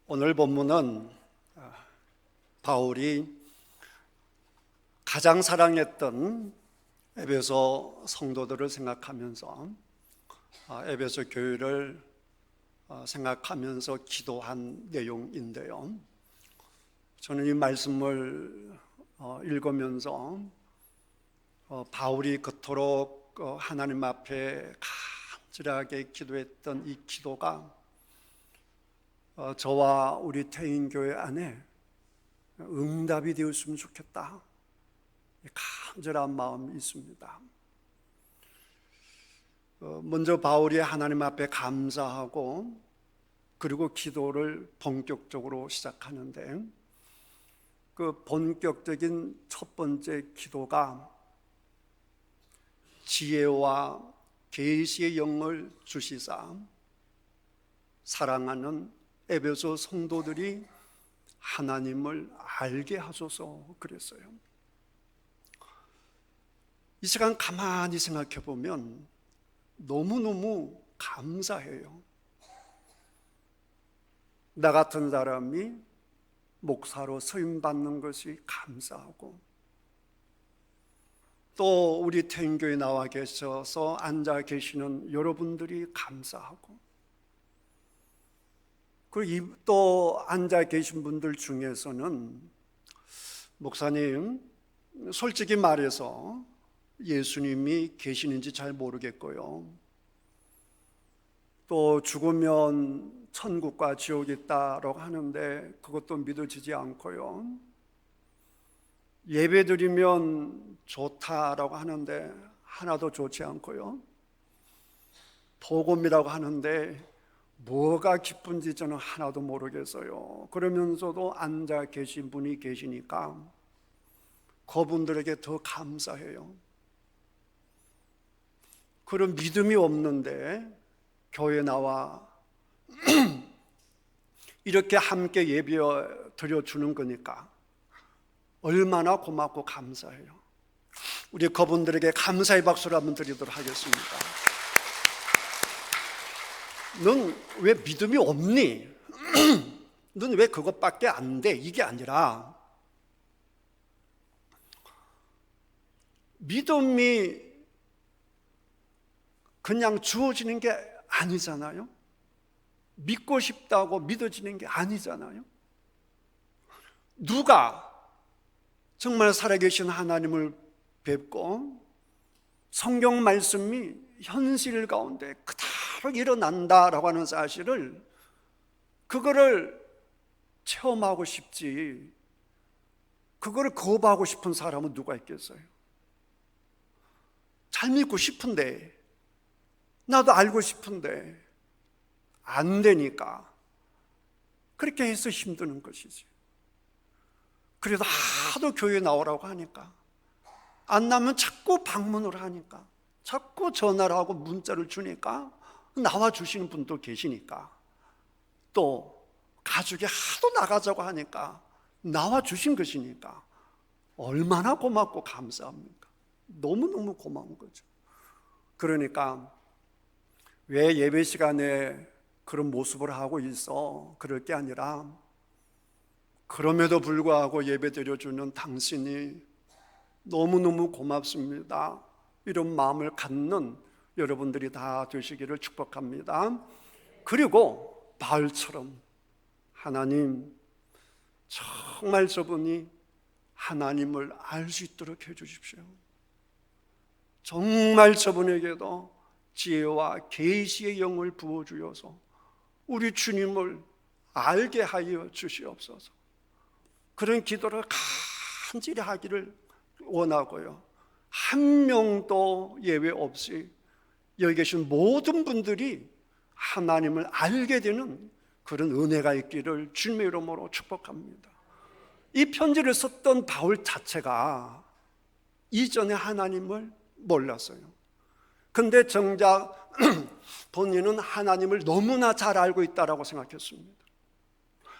오늘 본문은 바울이 가장 사랑했던 에베소 성도들을 생각하면서 에베소 교회를 생각하면서 기도한 내용인데요. 저는 이 말씀을 읽으면서 바울이 그토록 하나님 앞에 간절하게 기도했던 이 기도가 저와 우리 태인교회 안에 응답이 되었으면 좋겠다, 간절한 마음이 있습니다. 먼저 바울이 하나님 앞에 감사하고 그리고 기도를 본격적으로 시작하는데, 그 본격적인 첫 번째 기도가 지혜와 계시의 영을 주시사 사랑하는 에베소 성도들이 하나님을 알게 하소서 그랬어요. 이 시간 가만히 생각해 보면 너무너무 감사해요. 나 같은 사람이 목사로 서임 받는 것이 감사하고, 또 우리 태인교에 나와 계셔서 앉아 계시는 여러분들이 감사하고, 그리고 또 앉아 계신 분들 중에서는 목사님, 솔직히 말해서 예수님이 계시는지 잘 모르겠고요, 또 죽으면 천국과 지옥이 있다라고 하는데 그것도 믿어지지 않고요, 예배드리면 좋다라고 하는데 하나도 좋지 않고요, 복음이라고 하는데 뭐가 기쁜지 저는 하나도 모르겠어요. 그러면서도 앉아 계신 분이 계시니까 그분들에게 더 감사해요. 그런 믿음이 없는데 교회에 나와 이렇게 함께 예배 드려주는 거니까 얼마나 고맙고 감사해요. 우리 그분들에게 감사의 박수를 한번 드리도록 하겠습니다. 넌 왜 믿음이 없니? 넌 왜 그것밖에 안 돼? 이게 아니라, 믿음이 그냥 주어지는 게 아니잖아요. 믿고 싶다고 믿어지는 게 아니잖아요. 누가 정말 살아계신 하나님을 뵙고 성경 말씀이 현실 가운데 그대로 일어난다라고 하는 사실을, 그거를 체험하고 싶지, 그거를 거부하고 싶은 사람은 누가 있겠어요? 잘 믿고 싶은데, 나도 알고 싶은데 안 되니까 그렇게 해서 힘드는 것이지. 그래도 하도 교회에 나오라고 하니까, 안 나면 자꾸 방문을 하니까, 자꾸 전화를 하고 문자를 주니까 나와 주시는 분도 계시니까, 또 가족이 하도 나가자고 하니까 나와 주신 것이니까 얼마나 고맙고 감사합니까? 너무너무 고마운 거죠. 그러니까 왜 예배 시간에 그런 모습을 하고 있어? 그럴 게 아니라, 그럼에도 불구하고 예배 드려주는 당신이 너무너무 고맙습니다, 이런 마음을 갖는 여러분들이 다 되시기를 축복합니다. 그리고 바울처럼 하나님, 정말 저분이 하나님을 알 수 있도록 해주십시오. 정말 저분에게도 지혜와 계시의 영을 부어주어서 우리 주님을 알게 하여 주시옵소서. 그런 기도를 간절히 하기를 원하고요, 한 명도 예외 없이 여기 계신 모든 분들이 하나님을 알게 되는 그런 은혜가 있기를 주님의 이름으로 축복합니다. 이 편지를 썼던 바울 자체가 이전에 하나님을 몰랐어요. 근데 정작 본인은 하나님을 너무나 잘 알고 있다라고 생각했습니다.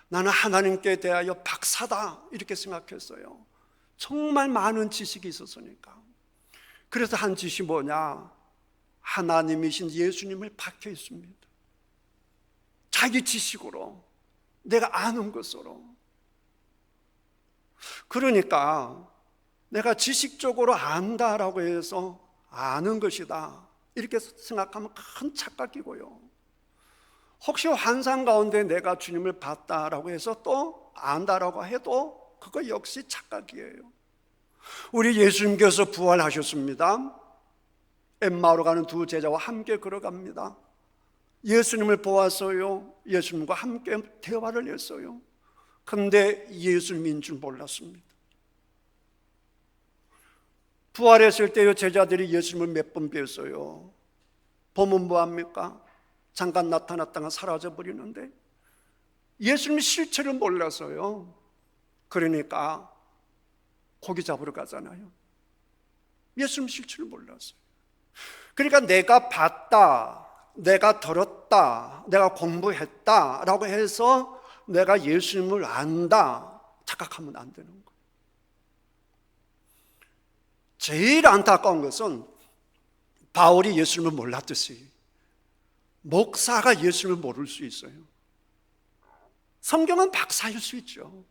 나는 하나님께 대하여 박사다, 이렇게 생각했어요. 정말 많은 지식이 있었으니까. 그래서 한 짓이 뭐냐? 하나님이신 예수님을 박해 있습니다. 자기 지식으로 내가 아는 것으로. 그러니까 내가 지식적으로 안다라고 해서 아는 것이다 이렇게 생각하면 큰 착각이고요. 혹시 환상 가운데 내가 주님을 봤다라고 해서 또 안다라고 해도 그거 역시 착각이에요. 우리 예수님께서 부활하셨습니다. 엠마오로 가는 두 제자와 함께 걸어갑니다. 예수님을 보았어요. 예수님과 함께 대화를 했어요. 그런데 예수님인 줄 몰랐습니다. 부활했을 때 제자들이 예수님을 몇 번 뵀어요. 보면 뭐합니까? 잠깐 나타났다가 사라져버리는데 예수님의 실체를 몰라서요. 그러니까 고기 잡으러 가잖아요. 예수님 실체를 몰랐어요. 그러니까 내가 봤다, 내가 들었다, 내가 공부했다라고 해서 내가 예수님을 안다 착각하면 안 되는 거예요. 제일 안타까운 것은 바울이 예수님을 몰랐듯이 목사가 예수님을 모를 수 있어요. 성경은 박사일 수 있죠.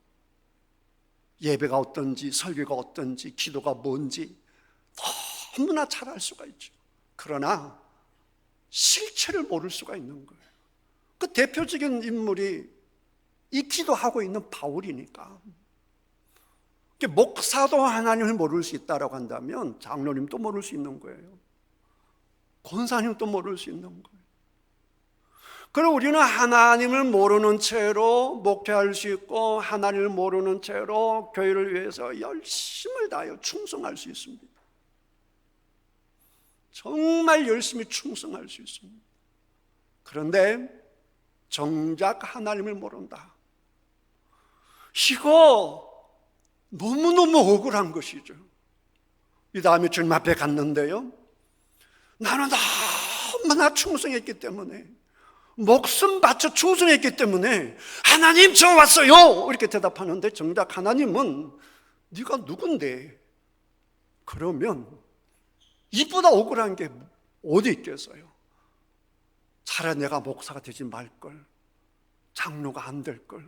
예배가 어떤지, 설교가 어떤지, 기도가 뭔지 너무나 잘 알 수가 있죠. 그러나 실체를 모를 수가 있는 거예요. 그 대표적인 인물이 이 기도하고 있는 바울이니까. 목사도 하나님을 모를 수 있다고 한다면 장로님도 모를 수 있는 거예요. 권사님도 모를 수 있는 거예요. 그럼 우리는 하나님을 모르는 채로 목회할 수 있고 하나님을 모르는 채로 교회를 위해서 열심을 다하여 충성할 수 있습니다. 정말 열심히 충성할 수 있습니다. 그런데 정작 하나님을 모른다. 이거 너무너무 억울한 것이죠. 이 다음에 주님 앞에 갔는데요, 나는 너무나 충성했기 때문에, 목숨 바쳐 충성했기 때문에 하나님 저 왔어요 이렇게 대답하는데 정작 하나님은 네가 누군데? 그러면 이보다 억울한 게 어디 있겠어요? 차라리 내가 목사가 되지 말걸, 장로가 안 될걸,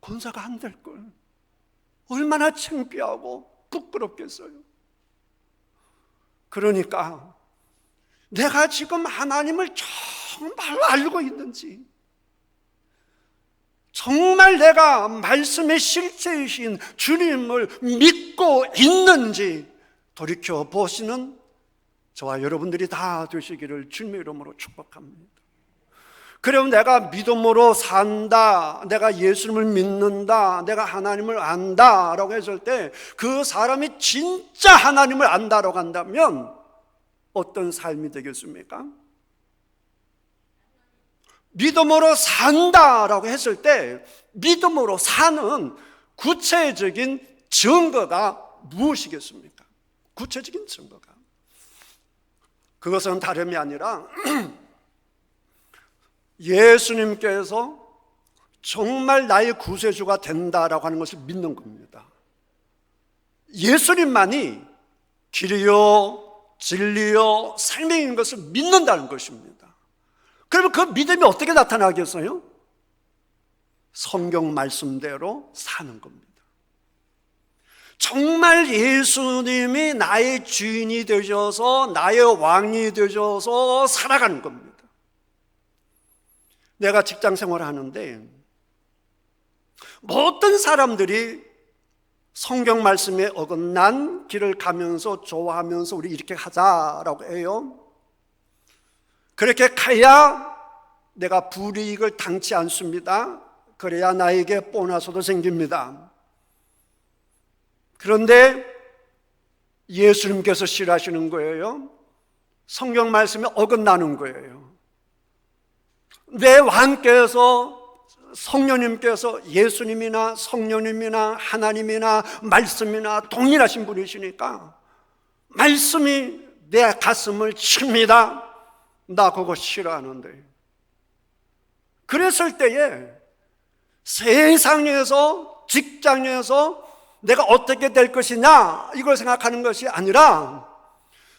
권사가 안 될걸. 얼마나 창피하고 부끄럽겠어요. 그러니까 내가 지금 하나님을 정말로 알고 있는지, 정말 내가 말씀의 실체이신 주님을 믿고 있는지 돌이켜보시는 저와 여러분들이 다 되시기를 주님의 이름으로 축복합니다. 그럼 내가 믿음으로 산다, 내가 예수님을 믿는다, 내가 하나님을 안다 라고 했을 때 그 사람이 진짜 하나님을 안다라고 한다면 어떤 삶이 되겠습니까? 믿음으로 산다라고 했을 때 믿음으로 사는 구체적인 증거가 무엇이겠습니까? 구체적인 증거가, 그것은 다름이 아니라 예수님께서 정말 나의 구세주가 된다라고 하는 것을 믿는 겁니다. 예수님만이 길이요 진리요 생명인 것을 믿는다는 것입니다. 그러면 그 믿음이 어떻게 나타나겠어요? 성경 말씀대로 사는 겁니다. 정말 예수님이 나의 주인이 되셔서 나의 왕이 되셔서 살아가는 겁니다. 내가 직장 생활을 하는데 모든 사람들이 성경 말씀에 어긋난 길을 가면서 좋아하면서 우리 이렇게 하자라고 해요. 그렇게 가야 내가 불이익을 당치 않습니다. 그래야 나에게 보너스도 생깁니다. 그런데 예수님께서 싫어하시는 거예요. 성경 말씀에 어긋나는 거예요. 내 왕께서, 성령님께서 예수님이나 성령님이나 하나님이나 말씀이나 동일하신 분이시니까 말씀이 내 가슴을 칩니다. 나 그거 싫어하는데. 그랬을 때에 세상에서, 직장에서 내가 어떻게 될 것이냐 이걸 생각하는 것이 아니라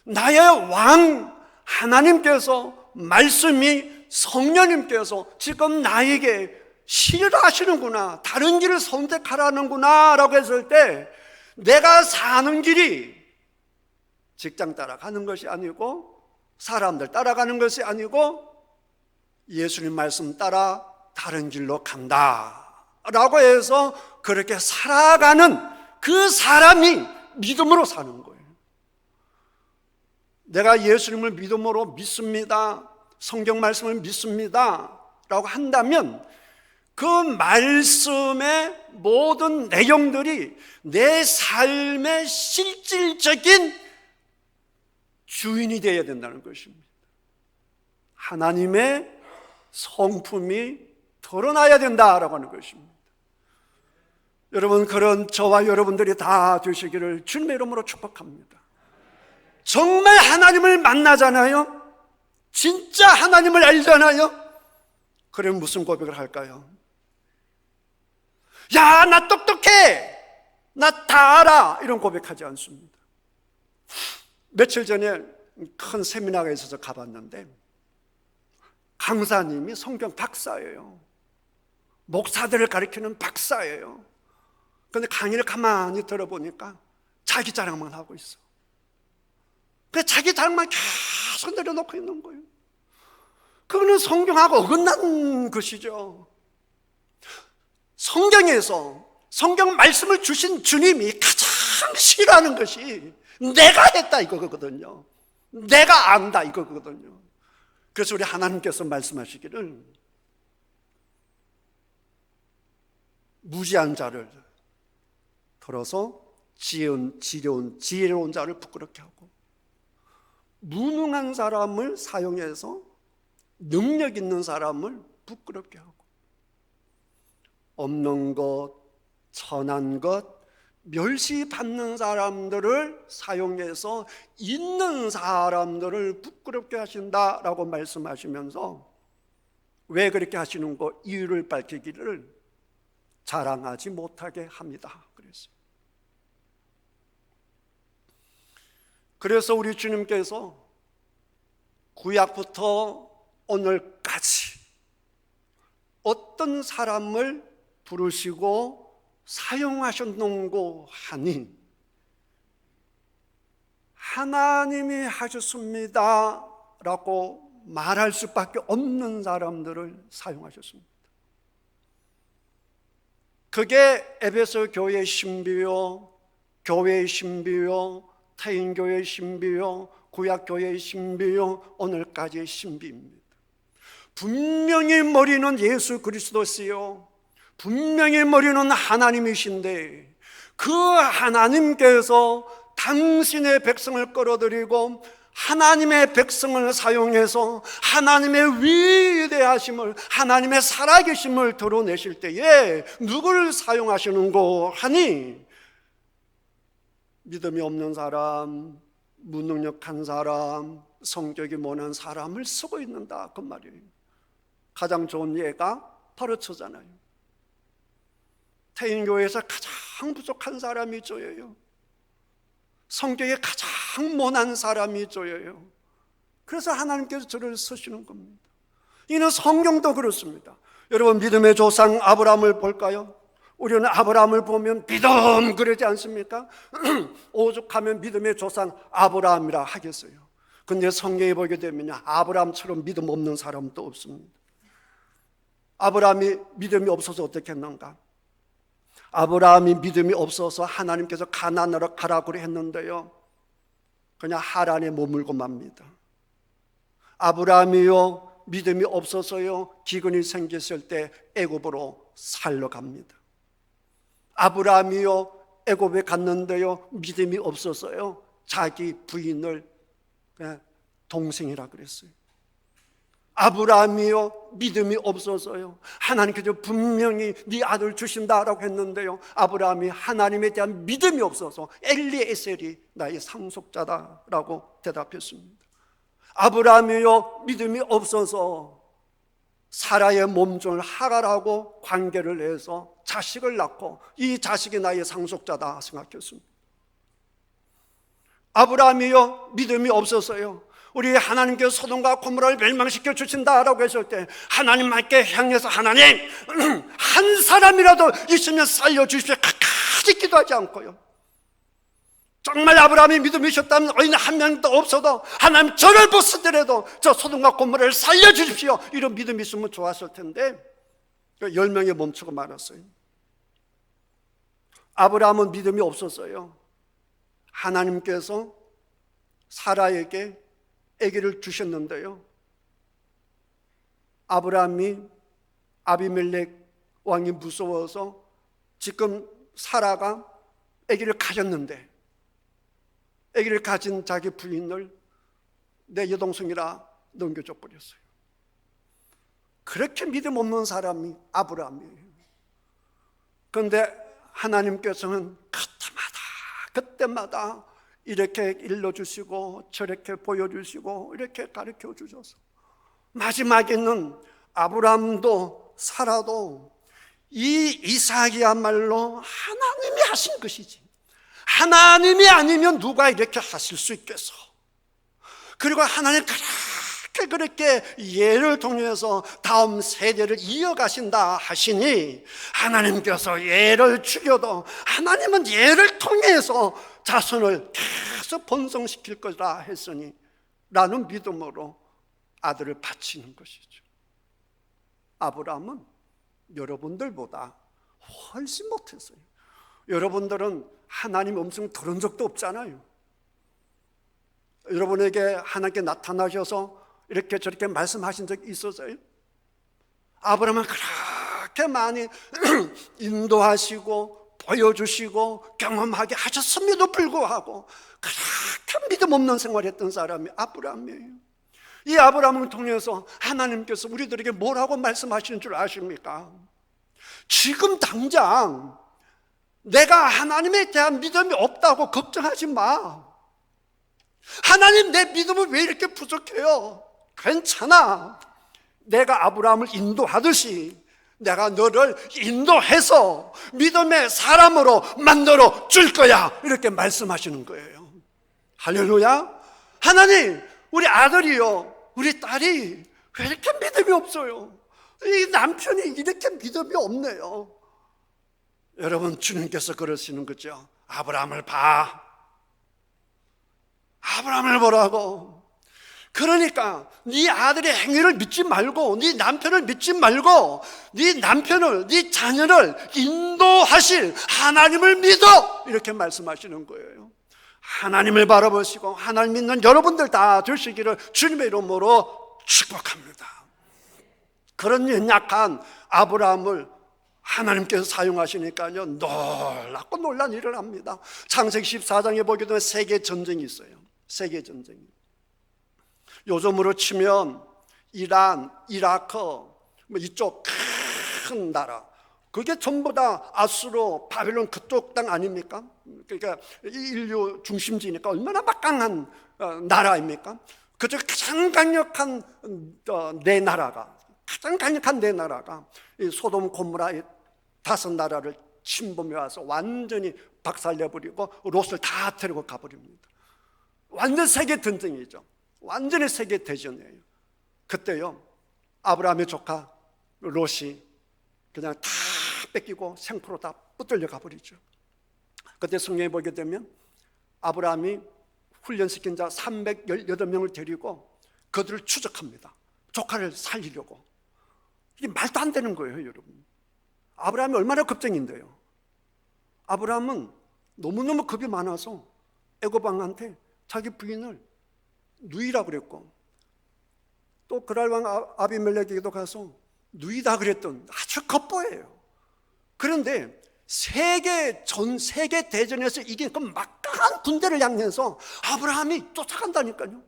나의 왕 하나님께서, 말씀이 성령님께서 지금 나에게 싫어하시는구나, 다른 길을 선택하라는구나 라고 했을 때 내가 사는 길이 직장 따라가는 것이 아니고 사람들 따라가는 것이 아니고 예수님 말씀 따라 다른 길로 간다 라고 해서 그렇게 살아가는 그 사람이 믿음으로 사는 거예요. 내가 예수님을 믿음으로 믿습니다, 성경 말씀을 믿습니다 라고 한다면 그 말씀의 모든 내용들이 내 삶의 실질적인 주인이 되어야 된다는 것입니다. 하나님의 성품이 드러나야 된다라고 하는 것입니다. 여러분, 그런 저와 여러분들이 다 되시기를 주님의 이름으로 축복합니다. 정말 하나님을 만나잖아요. 진짜 하나님을 알잖아요. 그럼 무슨 고백을 할까요? 야, 나 똑똑해, 나 다 알아, 이런 고백하지 않습니다. 며칠 전에 큰 세미나가 있어서 가봤는데 강사님이 성경 박사예요. 목사들을 가르치는 박사예요. 그런데 강의를 가만히 들어보니까 자기 자랑만 하고 있어. 그래서 자기 자랑만 계속 내려놓고 있는 거예요. 그거는 성경하고 어긋난 것이죠. 성경에서 성경 말씀을 주신 주님이 가장 싫어하는 것이 내가 했다 이거거든요. 내가 안다 이거거든요. 그래서 우리 하나님께서 말씀하시기를 무지한 자를 들어서 지혜로운 자를 부끄럽게 하고 무능한 사람을 사용해서 능력 있는 사람을 부끄럽게 하고 없는 것, 천한 것, 멸시받는 사람들을 사용해서 있는 사람들을 부끄럽게 하신다라고 말씀하시면서 왜 그렇게 하시는 거 이유를 밝히기를 자랑하지 못하게 합니다. 그래서 우리 주님께서 구약부터 오늘까지 어떤 사람을 부르시고 사용하셨는고 하니 하나님이 하셨습니다 라고 말할 수밖에 없는 사람들을 사용하셨습니다. 그게 에베소 교회의 신비요, 교회의 신비요, 태인교회의 신비요, 구약교회의 신비요, 오늘까지의 신비입니다. 분명히 머리는 예수 그리스도시요, 분명히 머리는 하나님이신데 그 하나님께서 당신의 백성을 끌어들이고 하나님의 백성을 사용해서 하나님의 위대하심을, 하나님의 살아계심을 드러내실 때에 누구를 사용하시는고 하니 믿음이 없는 사람, 무능력한 사람, 성격이 모난 사람을 쓰고 있는다 그 말이에요. 가장 좋은 예가 바로 저잖아요. 태인교회에서 가장 부족한 사람이 저예요. 성격이 가장 모난 사람이 저예요. 그래서 하나님께서 저를 쓰시는 겁니다. 이는 성경도 그렇습니다. 여러분, 믿음의 조상 아브라함을 볼까요? 우리는 아브라함을 보면 믿음 그러지 않습니까? 오죽하면 믿음의 조상 아브라함이라 하겠어요. 근데 성경에 보게 되면 아브라함처럼 믿음 없는 사람도 없습니다. 아브라함이 믿음이 없어서 어떻게 했는가? 아브라함이 믿음이 없어서 하나님께서 가나안으로 가라고 했는데요, 그냥 하란에 머물고 맙니다. 아브라함이요 믿음이 없어서요 기근이 생겼을 때 애굽으로 살러 갑니다. 아브라함이요 애굽에 갔는데요 믿음이 없어서요 자기 부인을 동생이라 그랬어요. 아브라함이요 믿음이 없어서요 하나님께서 분명히 네 아들 주신다라고 했는데요 아브라함이 하나님에 대한 믿음이 없어서 엘리에셀이 나의 상속자다라고 대답했습니다. 아브라함이요 믿음이 없어서 사라의 몸종을 하갈하고 관계를 해서 자식을 낳고 이 자식이 나의 상속자다 생각했습니다. 아브라함이요 믿음이 없어서요 우리 하나님께서 소돔과 고모라를 멸망시켜 주신다라고 했을 때 하나님께 향해서 하나님 한 사람이라도 있으면 살려주십시오 끝까지 기도하지 않고요. 정말 아브라함이 믿음이 있었다면 어린 한 명도 없어도 하나님 저를 벗으더라도 저 소돔과 고모라를 살려주십시오 이런 믿음이 있으면 좋았을 텐데 10명에 멈추고 말았어요. 아브라함은 믿음이 없었어요. 하나님께서 사라에게 아기를 주셨는데요, 아브라함이 아비멜렉 왕이 무서워서 지금 사라가 아기를 가졌는데 아기를 가진 자기 부인을 내 여동생이라 넘겨줘 버렸어요. 그렇게 믿음 없는 사람이 아브라함이에요. 그런데 하나님께서는 그때마다 이렇게 일러주시고 저렇게 보여주시고 이렇게 가르쳐 주셔서 마지막에는 아브라함도 사라도 이 이삭이야말로 하나님이 하신 것이지 하나님이 아니면 누가 이렇게 하실 수 있겠어. 그리고 하나님 그렇게 예를 통해서 다음 세대를 이어가신다 하시니 하나님께서 예를 죽여도 하나님은 예를 통해서 자손을 계속 번성시킬 거다 했으니 라는 믿음으로 아들을 바치는 것이죠. 아브라함은 여러분들보다 훨씬 못했어요. 여러분들은 하나님 음성 들은 적도 없잖아요. 여러분에게 하나님께 나타나셔서 이렇게 저렇게 말씀하신 적 있었어요? 아브라함은 그렇게 많이 인도하시고 보여주시고 경험하게 하셨음에도 불구하고 그렇게 믿음 없는 생활했던 사람이 아브라함이에요. 이 아브라함을 통해서 하나님께서 우리들에게 뭐라고 말씀하시는 줄 아십니까? 지금 당장 내가 하나님에 대한 믿음이 없다고 걱정하지 마. 하나님 내 믿음은 왜 이렇게 부족해요? 괜찮아. 내가 아브라함을 인도하듯이 내가 너를 인도해서 믿음의 사람으로 만들어 줄 거야 이렇게 말씀하시는 거예요. 할렐루야. 하나님 우리 아들이요 우리 딸이 왜 이렇게 믿음이 없어요? 이 남편이 이렇게 믿음이 없네요. 여러분 주님께서 그러시는 거죠. 아브라함을 봐. 아브라함을 보라고. 그러니까 네 아들의 행위를 믿지 말고 네 남편을 믿지 말고 네 남편을 네 자녀를 인도하실 하나님을 믿어 이렇게 말씀하시는 거예요. 하나님을 바라보시고 하나님 믿는 여러분들 다 되시기를 주님의 이름으로 축복합니다. 그런 연약한 아브라함을 하나님께서 사용하시니까요 놀랍고 놀란 일을 합니다. 창세기 14장에 보게 되면 세계 전쟁이 있어요. 세계 전쟁이. 요즘으로 치면 이란, 이라크 이쪽 큰 나라 그게 전부 다 아수르, 바빌론 그쪽 땅 아닙니까? 그러니까 인류 중심지니까 얼마나 막강한 나라입니까? 그중 가장 강력한 네 나라가 이 소돔 고모라 5나라를 침범해 와서 완전히 박살내버리고 롯을 다 데리고 가버립니다. 완전 세계 전쟁이죠. 완전히 세계 대전이에요. 그때요 아브라함의 조카 롯이 그냥 다 뺏기고 생포로 다 붙들려 가버리죠. 그때 성경에 보게 되면 아브라함이 훈련시킨 자 318명을 데리고 그들을 추적합니다. 조카를 살리려고. 이게 말도 안 되는 거예요, 여러분. 아브라함이 얼마나 겁쟁인데요. 아브라함은 너무너무 겁이 많아서 애굽 왕한테 자기 부인을 누이라 그랬고 또 그랄 왕 아비멜렉에게도 가서 누이다 그랬던 아주 겉보예요. 그런데 전 세계 대전에서 이긴 그 막강한 군대를 향해서 아브라함이 쫓아간다니까요.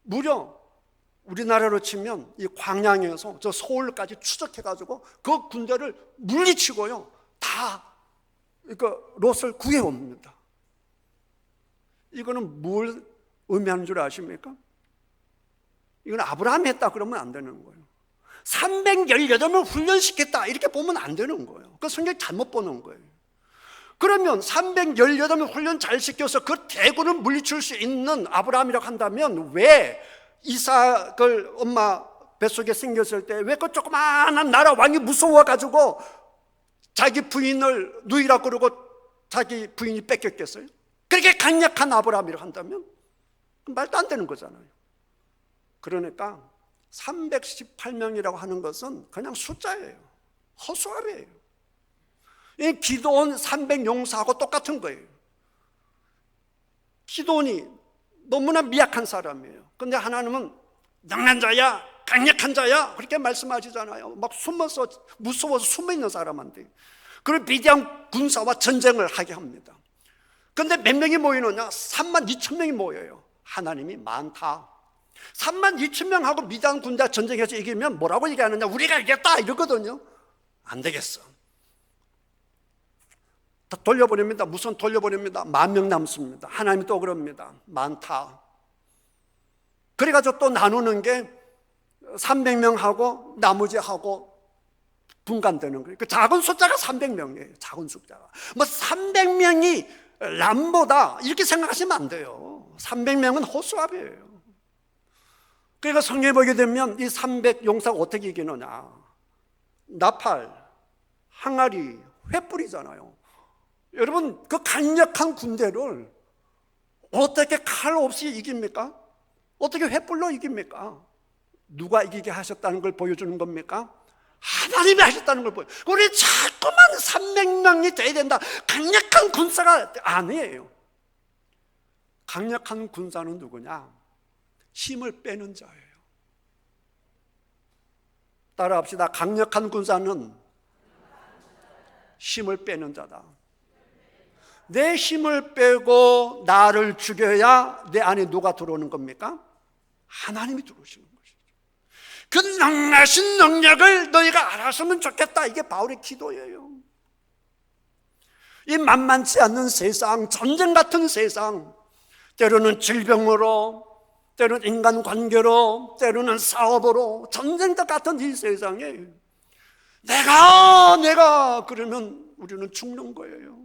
무려 우리나라로 치면 이 광양에서 저 서울까지 추적해가지고 그 군대를 물리치고요 다 롯을 구해옵니다. 이거는 뭘 의미하는 줄 아십니까? 이건 아브라함이 했다 그러면 안 되는 거예요. 318명을 훈련시켰다 이렇게 보면 안 되는 거예요. 그 성경 잘못 보는 거예요. 그러면 318명 훈련 잘 시켜서 그 대군을 물리칠 수 있는 아브라함이라고 한다면 왜 이삭을 엄마 뱃속에 생겼을 때 왜 그 조그마한 나라 왕이 무서워가지고 자기 부인을 누이라고 그러고 자기 부인이 뺏겼겠어요? 그렇게 강력한 아브라함이라고 한다면 말도 안 되는 거잖아요. 그러니까 318명이라고 하는 것은 그냥 숫자예요. 허수아비예요. 이 기드온 300용사하고 똑같은 거예요. 기드온이 너무나 미약한 사람이에요. 근데 하나님은 능한 자야, 강력한 자야 그렇게 말씀하시잖아요. 막 숨어서 무서워서 숨어있는 사람한테 그런 비대한 군사와 전쟁을 하게 합니다. 근데 몇 명이 모이느냐? 32,000명이 모여요. 하나님이 많다. 32,000명하고 미디안 군대 전쟁해서 이기면 뭐라고 얘기하느냐? 우리가 이겼다 이러거든요. 안 되겠어. 다 돌려보냅니다. 무슨 돌려보냅니다. 10,000명 남습니다. 하나님이 또 그럽니다. 많다. 그래가지고 또 나누는 게 300명하고 나머지하고 분간되는 거예요. 그 작은 숫자가 300명이에요. 작은 숫자가. 뭐 300명이 람보다 이렇게 생각하시면 안 돼요. 300명은 호수아비예요. 그러니까 성경에 보게 되면 이 300용사가 어떻게 이기느냐? 나팔, 항아리, 횃불이잖아요. 여러분 그 강력한 군대를 어떻게 칼 없이 이깁니까? 어떻게 횃불로 이깁니까? 누가 이기게 하셨다는 걸 보여주는 겁니까? 하나님이 하셨다는 걸 보여요. 우리 자꾸만 300명이 돼야 된다. 강력한 군사가 아니에요. 강력한 군사는 누구냐? 힘을 빼는 자예요. 따라합시다. 강력한 군사는 힘을 빼는 자다. 내 힘을 빼고 나를 죽여야 내 안에 누가 들어오는 겁니까? 하나님이 들어오시는 것이죠. 그 능하신 능력을 너희가 알았으면 좋겠다. 이게 바울의 기도예요. 이 만만치 않는 세상, 전쟁 같은 세상, 때로는 질병으로, 때로는 인간관계로, 때로는 사업으로 전쟁터 같은 이 세상에 내가 그러면 우리는 죽는 거예요.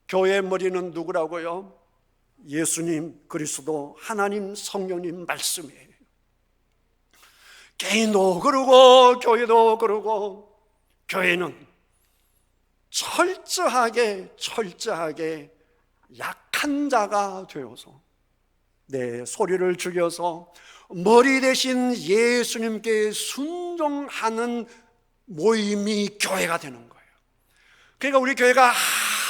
교회의 머리는 누구라고요? 예수님, 그리스도, 하나님, 성령님 말씀이에요. 개인도 그러고 교회도 그러고 교회는 철저하게 약한 자가 되어서 내 소리를 죽여서 머리 대신 예수님께 순종하는 모임이 교회가 되는 거예요. 그러니까 우리 교회가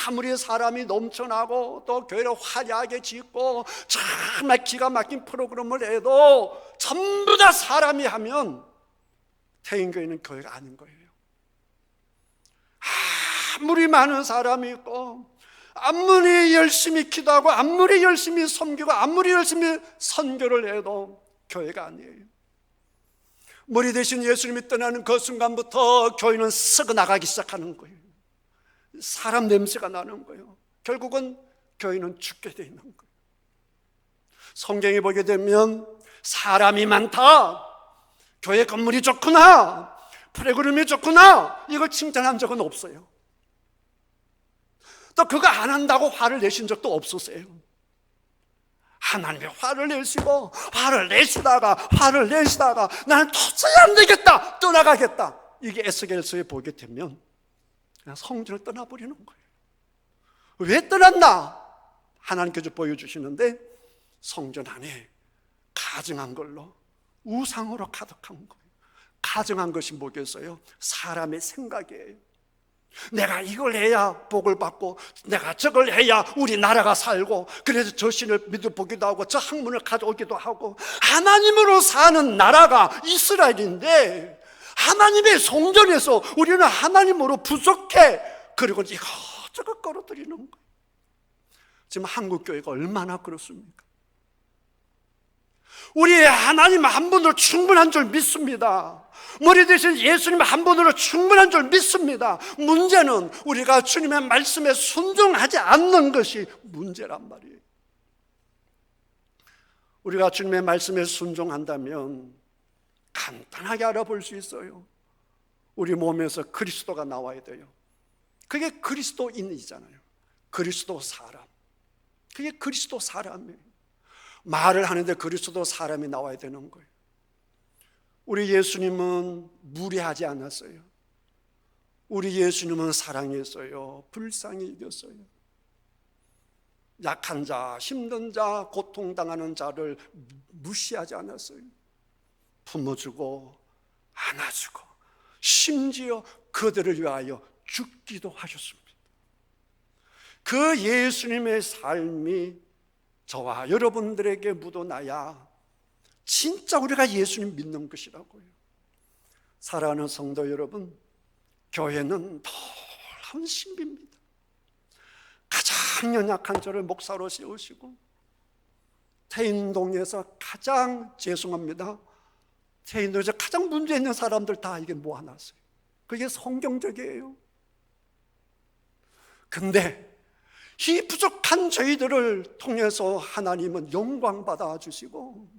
아무리 사람이 넘쳐나고 또 교회를 화려하게 짓고 정말 기가 막힌 프로그램을 해도 전부 다 사람이 하면 태인교회는 교회가 아닌 거예요. 아무리 많은 사람이 있고 아무리 열심히 기도하고 아무리 열심히 섬기고 아무리 열심히 선교를 해도 교회가 아니에요. 머리 대신 예수님이 떠나는 그 순간부터 교회는 썩어 나가기 시작하는 거예요. 사람 냄새가 나는 거예요. 결국은 교회는 죽게 돼 있는 거예요. 성경에 보게 되면 사람이 많다, 교회 건물이 좋구나, 프로그램이 좋구나, 이걸 칭찬한 적은 없어요. 또 그거 안 한다고 화를 내신 적도 없으세요. 하나님이 화를 내시다가 나는 도저히 안 되겠다, 떠나가겠다, 이게 에스겔서에 보게 되면 그냥 성전을 떠나버리는 거예요. 왜 떠났나? 하나님께서 보여주시는데 성전 안에 가증한 걸로, 우상으로 가득한 거예요. 가증한 것이 뭐겠어요? 사람의 생각이에요. 내가 이걸 해야 복을 받고 내가 저걸 해야 우리 나라가 살고 그래서 저 신을 믿어보기도 하고 저 학문을 가져오기도 하고, 하나님으로 사는 나라가 이스라엘인데 하나님의 성전에서 우리는 하나님으로 부족해. 그리고 이것저것 끌어들이는 거예요. 지금 한국교회가 얼마나 그렇습니까? 우리 하나님 한 분으로 충분한 줄 믿습니다. 머리 대신 예수님 한 분으로 충분한 줄 믿습니다. 문제는 우리가 주님의 말씀에 순종하지 않는 것이 문제란 말이에요. 우리가 주님의 말씀에 순종한다면 간단하게 알아볼 수 있어요. 우리 몸에서 그리스도가 나와야 돼요. 그게 그리스도인이잖아요. 그리스도 사람. 그게 그리스도 사람이에요. 말을 하는데 그리스도 사람이 나와야 되는 거예요. 우리 예수님은 무례하지 않았어요. 우리 예수님은 사랑했어요. 불쌍히 이겼어요. 약한 자, 힘든 자, 고통당하는 자를 무시하지 않았어요. 품어주고 안아주고 심지어 그들을 위하여 죽기도 하셨습니다. 그 예수님의 삶이 저와 여러분들에게 묻어나야 진짜 우리가 예수님 믿는 것이라고요. 사랑하는 성도 여러분, 교회는 놀라운 신비입니다. 가장 연약한 저를 목사로 세우시고 태인동에서 가장 죄송합니다, 태인동에서 가장 문제 있는 사람들 다 이게 모아놨어요. 그게 성경적이에요. 근데 이 부족한 저희들을 통해서 하나님은 영광 받아주시고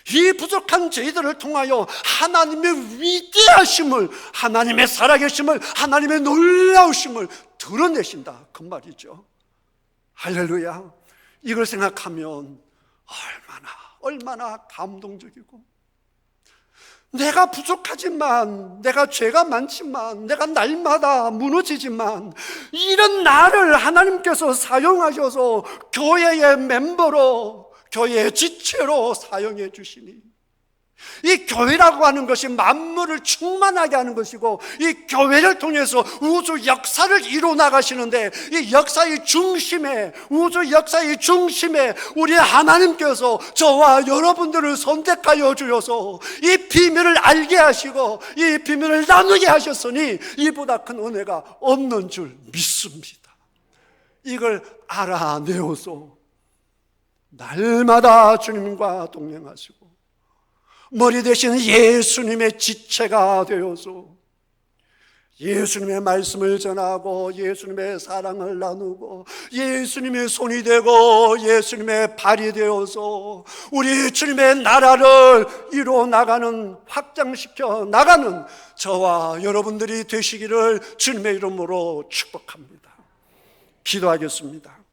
이 부족한 저희들을 통하여 하나님의 위대하심을, 하나님의 살아계심을, 하나님의 놀라우심을 드러내신다, 그 말이죠. 할렐루야. 이걸 생각하면 얼마나 감동적이고, 내가 부족하지만, 내가 죄가 많지만, 내가 날마다 무너지지만, 이런 나를 하나님께서 사용하셔서 교회의 멤버로, 교회의 지체로 사용해 주시니, 이 교회라고 하는 것이 만물을 충만하게 하는 것이고, 이 교회를 통해서 우주 역사를 이루어 나가시는데, 이 역사의 중심에, 우주 역사의 중심에 우리 하나님께서 저와 여러분들을 선택하여 주셔서 이 비밀을 알게 하시고 이 비밀을 나누게 하셨으니 이보다 큰 은혜가 없는 줄 믿습니다. 이걸 알아내어서 날마다 주님과 동행하시고 머리 대신 예수님의 지체가 되어서 예수님의 말씀을 전하고 예수님의 사랑을 나누고 예수님의 손이 되고 예수님의 발이 되어서 우리 주님의 나라를 이루어 나가는, 확장시켜 나가는 저와 여러분들이 되시기를 주님의 이름으로 축복합니다. 기도하겠습니다.